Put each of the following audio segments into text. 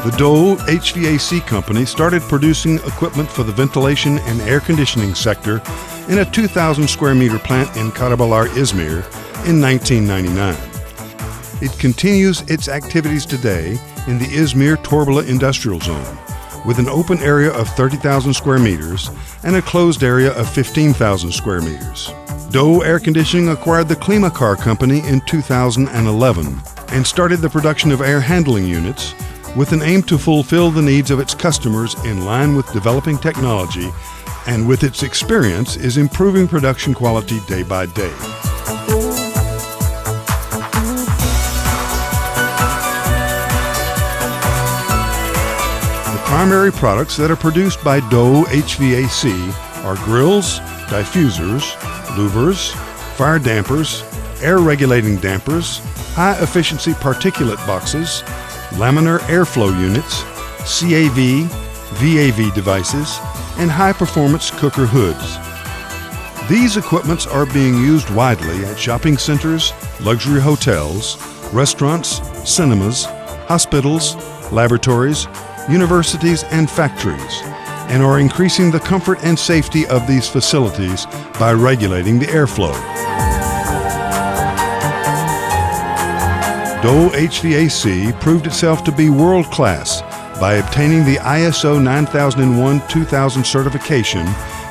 The Dogu HVAC company started producing equipment for the ventilation and air conditioning sector in a 2,000 square meter plant in Karabalar, Izmir in 1999. It continues its activities today in the Izmir Torbala Industrial Zone, with an open area of 30,000 square meters and a closed area of 15,000 square meters. Dogu Air Conditioning acquired the Klimakar company in 2011 and started the production of air handling units with an aim to fulfill the needs of its customers in line with developing technology, and with its experience is improving production quality day by day. The primary products that are produced by Dogu HVAC are grills, diffusers, louvers, fire dampers, air regulating dampers, high-efficiency particulate boxes, laminar airflow units, CAV, VAV devices, and high-performance cooker hoods. These equipments are being used widely at shopping centers, luxury hotels, restaurants, cinemas, hospitals, laboratories, universities, and factories, and are increasing the comfort and safety of these facilities by regulating the airflow. Dogu HVAC proved itself to be world-class by obtaining the ISO 9001-2000 certification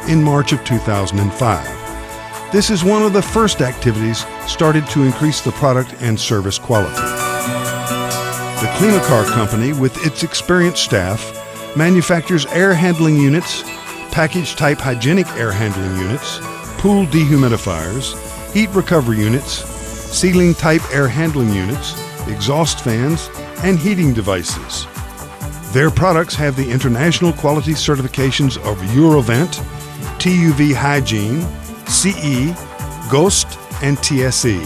in March of 2005. This is one of the first activities started to increase the product and service quality. The Klimakar company, with its experienced staff, manufactures air handling units, package-type hygienic air handling units, pool dehumidifiers, heat recovery units, ceiling-type air handling units, exhaust fans, and heating devices. Their products have the international quality certifications of Eurovent, TUV Hygiene, CE, GHOST, and TSE.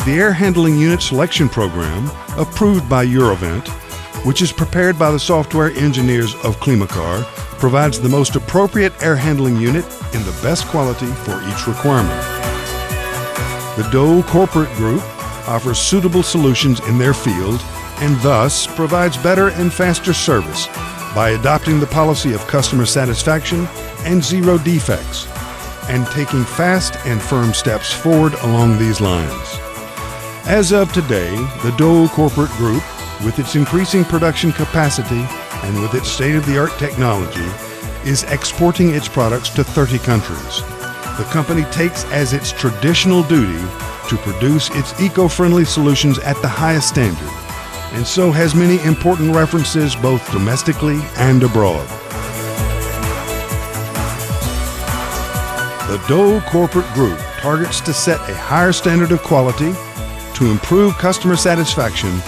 The Air Handling Unit Selection Program, approved by Eurovent, which is prepared by the software engineers of Klimakar, provides the most appropriate air handling unit in the best quality for each requirement. The Dogu Corporate Group offers suitable solutions in their field and thus provides better and faster service by adopting the policy of customer satisfaction and zero defects, and taking fast and firm steps forward along these lines. As of today, the Dogu Corporate Group, with its increasing production capacity and with its state-of-the-art technology, is exporting its products to 30 countries. The company takes as its traditional duty to produce its eco-friendly solutions at the highest standard, and so has many important references both domestically and abroad. The Dogu Corporate Group targets to set a higher standard of quality, to improve customer satisfaction,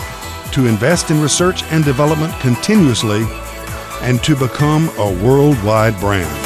to invest in research and development continuously, and to become a worldwide brand.